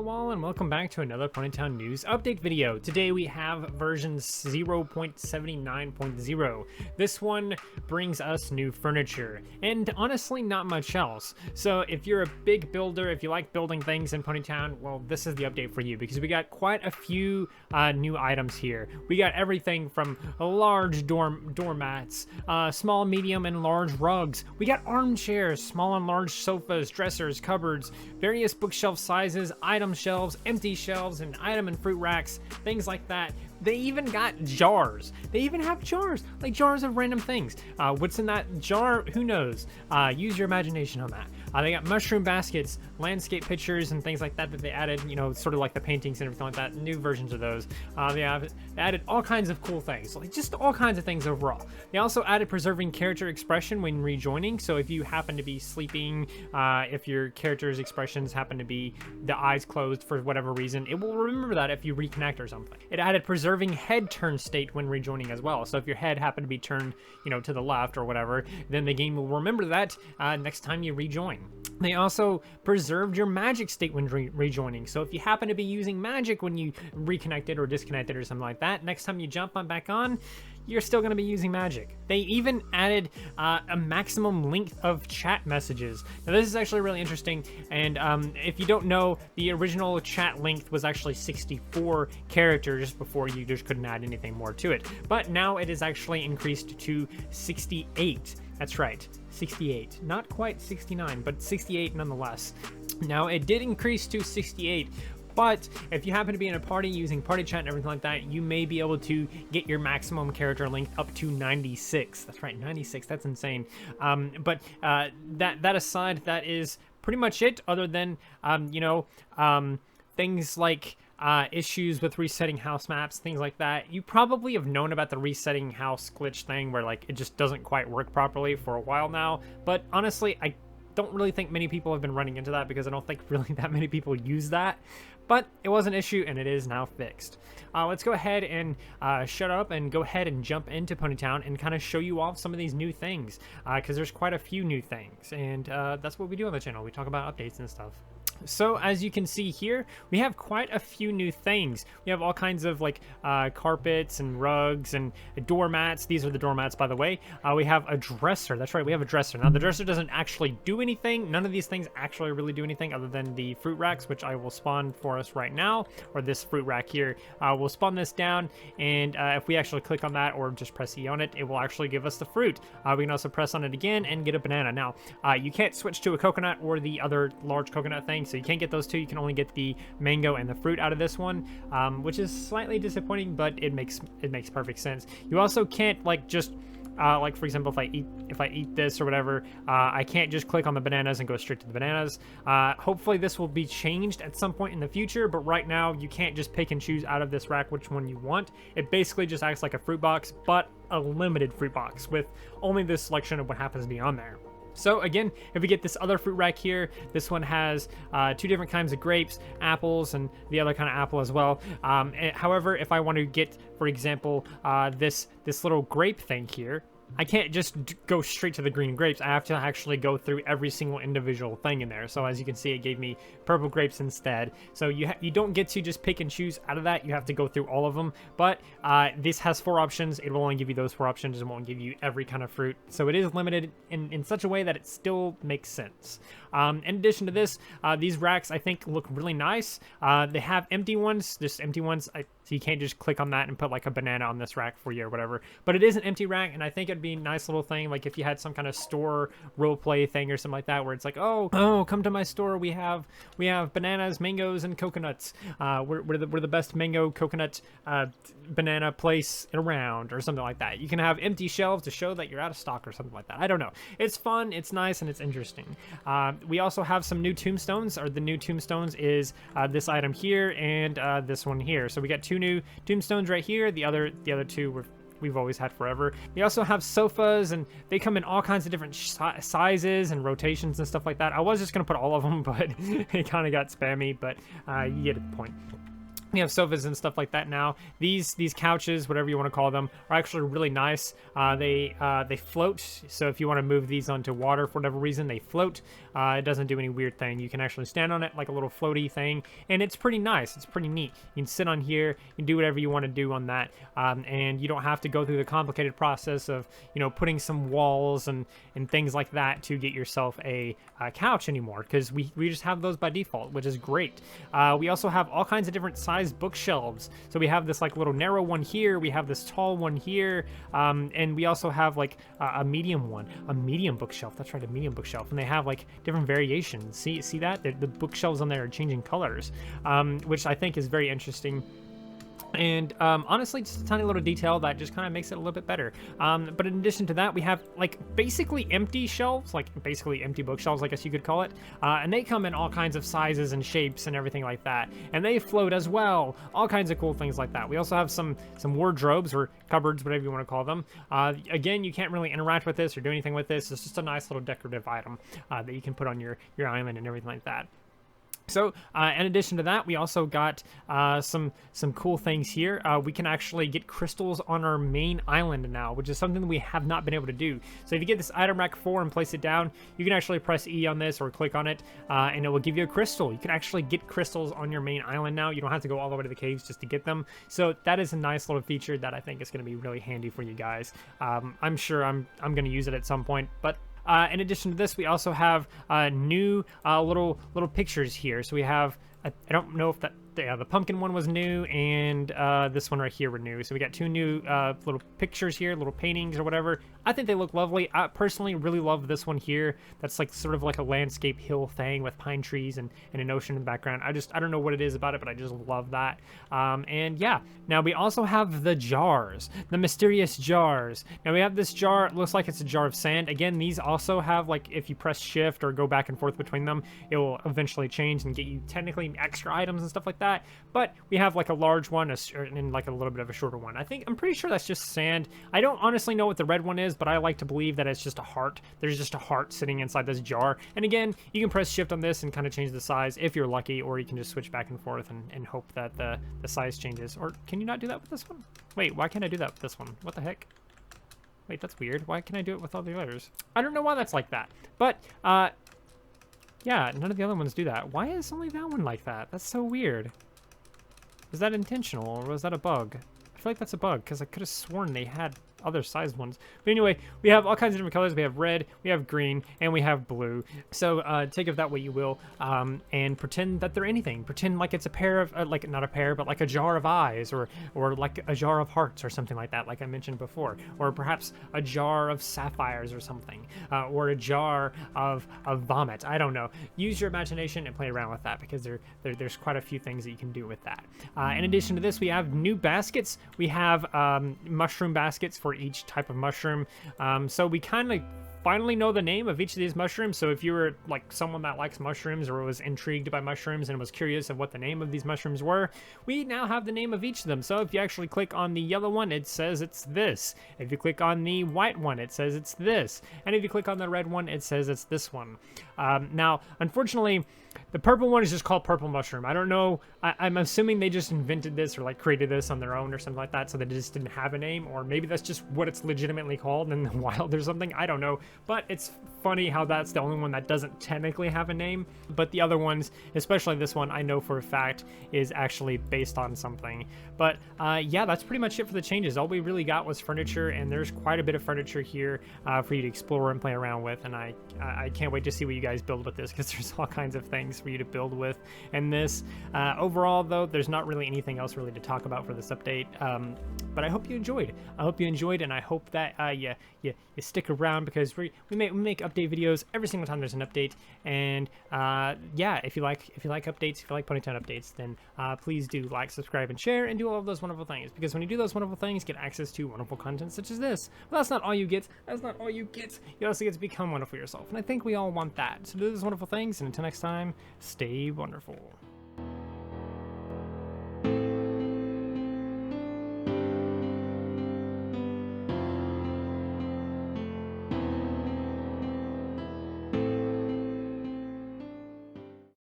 Hello all and welcome back to another Ponytown news update video. Today we have version 0.79.0. This one brings us new furniture and honestly not much else. So if you're a big builder, if you like building things in Ponytown, well this is the update for you because we got quite a few new items here. We got everything from large doormats, small, medium, and large rugs. We got armchairs, small and large sofas, dressers, cupboards, various bookshelf sizes, item shelves, empty shelves, and item and fruit racks, things like that. They even got jars. They even have jars, like jars of random things. What's in that jar? Who knows? Use your imagination on that. They got mushroom baskets, landscape pictures, and things like that that they added, you know, sort of like the paintings and everything like that, new versions of those. They added all kinds of cool things, like just all kinds of things overall. They also added preserving character expression when rejoining, so if you happen to be sleeping, if your character's expressions happen to be the eyes closed for whatever reason, it will remember that if you reconnect or something. It added preserving head turn state when rejoining as well, so if your head happened to be turned, you know, to the left or whatever, then the game will remember that next time you rejoin. They also preserved your magic state when rejoining, so if you happen to be using magic when you reconnected or disconnected or something like that, next time you jump back on, you're still going to be using magic. They even added a maximum length of chat messages. Now this is actually really interesting, and if you don't know, the original chat length was actually 64 characters before. You just couldn't add anything more to it, but now it is actually increased to 68. That's right, 68. Not quite 69, but 68 nonetheless. Now it did increase to 68, but if you happen to be in a party using party chat and everything like that, you may be able to get your maximum character length up to 96. That's right, 96. That's insane. But that aside, that is pretty much it. Other than things like issues with resetting house maps, things like that. You probably have known about the resetting house glitch thing, where like it just doesn't quite work properly for a while now. But honestly, I don't really think many people have been running into that because I don't think really that many people use that. But it was an issue and it is now fixed. Let's go ahead and shut up and go ahead and jump into Ponytown and kind of show you off some of these new things, because there's quite a few new things, and that's what we do on the channel. We talk about updates and stuff. So as you can see here, we have quite a few new things. We have all kinds of like carpets and rugs and doormats. These are the doormats, by the way. We have a dresser. That's right, we have a dresser. Now the dresser doesn't actually do anything. None of these things actually really do anything other than the fruit racks, which I will spawn for us right now, or this fruit rack here. We'll spawn this down, and if we actually click on that or just press E on it, it will actually give us the fruit. We can also press on it again and get a banana. Now, you can't switch to a coconut or the other large coconut thing, so you can't get those two. You can only get the mango and the fruit out of this one, which is slightly disappointing, but it makes perfect sense. You also can't like just like for example, if I eat this or whatever, I can't just click on the bananas and go straight to the bananas. Hopefully this will be changed at some point in the future, but right now you can't just pick and choose out of this rack which one you want. It basically just acts like a fruit box, but a limited fruit box with only the selection of what happens to be on there. So again, if we get this other fruit rack here, this one has two different kinds of grapes, apples, and the other kind of apple as well. However, if I want to get, for example, this little grape thing here, I can't just go straight to the green grapes. I have to actually go through every single individual thing in there. So as you can see, it gave me purple grapes instead. So you don't get to just pick and choose out of that. You have to go through all of them. But this has 4 options. It will only give you those 4 options. It won't give you every kind of fruit. So it is limited in such a way that it still makes sense. In addition to this, these racks I think look really nice. They have empty ones, just empty ones. So you can't just click on that and put like a banana on this rack for you or whatever. But it is an empty rack, and I think it'd be a nice little thing, like if you had some kind of store roleplay thing or something like that, where it's like, oh, come to my store. We have bananas, mangoes, and coconuts. We're the best mango, coconut, banana place around, or something like that. You can have empty shelves to show that you're out of stock or something like that. I don't know. It's fun, it's nice, and it's interesting. We also have some new tombstones. Or the new tombstones is this item here and this one here. So we got 2 new tombstones right here. The other 2 we've always had forever. We also have sofas, and they come in all kinds of different sizes and rotations and stuff like that. I was just gonna put all of them, but it kind of got spammy, but you get the point. We have sofas and stuff like that now. These couches, whatever you want to call them, are actually really nice. They float, so if you want to move these onto water for whatever reason, they float. It doesn't do any weird thing. You can actually stand on it like a little floaty thing, and it's pretty nice. It's pretty neat. You can sit on here, you can do whatever you want to do on that, and you don't have to go through the complicated process of, you know, putting some walls and things like that to get yourself a couch anymore, because we just have those by default, which is great. We also have all kinds of different sized bookshelves. So we have this like little narrow one here, we have this tall one here, and we also have like a medium one, a medium bookshelf. That's right, a medium bookshelf. And they have like different variations. See that? The bookshelves on there are changing colors, which I think is very interesting. And honestly, just a tiny little detail that just kind of makes it a little bit better. But in addition to that, we have like basically empty shelves, like basically empty bookshelves, I guess you could call it. And they come in all kinds of sizes and shapes and everything like that. And they float as well, all kinds of cool things like that. We also have some wardrobes or cupboards, whatever you want to call them. Again, you can't really interact with this or do anything with this. It's just a nice little decorative item that you can put on your island and everything like that. So, in addition to that, we also got some cool things here. We can actually get crystals on our main island now, which is something that we have not been able to do. So if you get this item rack 4 and place it down, you can actually press E on this or click on it, and it will give you a crystal. You can actually get crystals on your main island now. You don't have to go all the way to the caves just to get them. So that is a nice little feature that I think is going to be really handy for you guys. I'm sure I'm going to use it at some point, but in addition to this, we also have new little pictures here. So we have, I don't know if that, the pumpkin one was new, and this one right here were new. So we got 2 new little pictures here, little paintings or whatever. I think they look lovely. I personally really love this one here. That's like sort of like a landscape hill thing with pine trees and an ocean in the background. I don't know what it is about it, but I just love that. And yeah, now we also have the jars, the mysterious jars. Now we have this jar. It looks like it's a jar of sand. Again, these also have, like, if you press shift or go back and forth between them, it will eventually change and get you technically extra items and stuff like that. But we have like a large one and like a little bit of a shorter one. I'm pretty sure that's just sand. I don't honestly know what the red one is, but I like to believe that it's just a heart. There's just a heart sitting inside this jar. And again, you can press shift on this and kind of change the size if you're lucky, or you can just switch back and forth and hope that the size changes. Or can you not do that with this one? Wait, why can't I do that with this one? What the heck? Wait, that's weird. Why can I do it with all the others? I don't know why that's like that. But, yeah, none of the other ones do that. Why is only that one like that? That's so weird. Was that intentional, or was that a bug? I feel like that's a bug, because I could have sworn they had other sized ones. But anyway, we have all kinds of different colors. We have red, we have green, and we have blue. So take of that what you will, and pretend that they're anything. Pretend like it's a pair of, like, not a pair, but like a jar of eyes, or like a jar of hearts or something like that, like I mentioned before. Or perhaps a jar of sapphires or something, or a jar of vomit. I don't know. Use your imagination and play around with that, because there's quite a few things that you can do with that. In addition to this, we have new baskets. We have mushroom baskets for each type of mushroom. So we kind of finally know the name of each of these mushrooms. So if you were like someone that likes mushrooms or was intrigued by mushrooms and was curious of what the name of these mushrooms were, we now have the name of each of them. So if you actually click on the yellow one, it says it's this. If you click on the white one, it says it's this. And if you click on the red one, it says it's this one. Now, unfortunately, the purple one is just called purple mushroom. I don't know. I'm assuming they just invented this or like created this on their own or something like that, so they just didn't have a name, or maybe that's just what it's legitimately called in the wild or something. I don't know. But it's funny how that's the only one that doesn't technically have a name. But the other ones, especially this one, I know for a fact is actually based on something. But yeah, that's pretty much it for the changes. All we really got was furniture, and there's quite a bit of furniture here for you to explore and play around with. And I can't wait to see what you guys build with this, because there's all kinds of things for you to build with. And this, overall though, there's not really anything else really to talk about for this update. But I hope you enjoyed. And I hope that you stick around, because we make update videos every single time there's an update. And yeah, if you like updates, if you like Ponytown updates, then please do like, subscribe, and share, and do all of those wonderful things. Because when you do those wonderful things, get access to wonderful content such as this. Well, that's not all you get. You also get to become wonderful yourself, and I think we all want that. So do those wonderful things, and until next time, stay wonderful.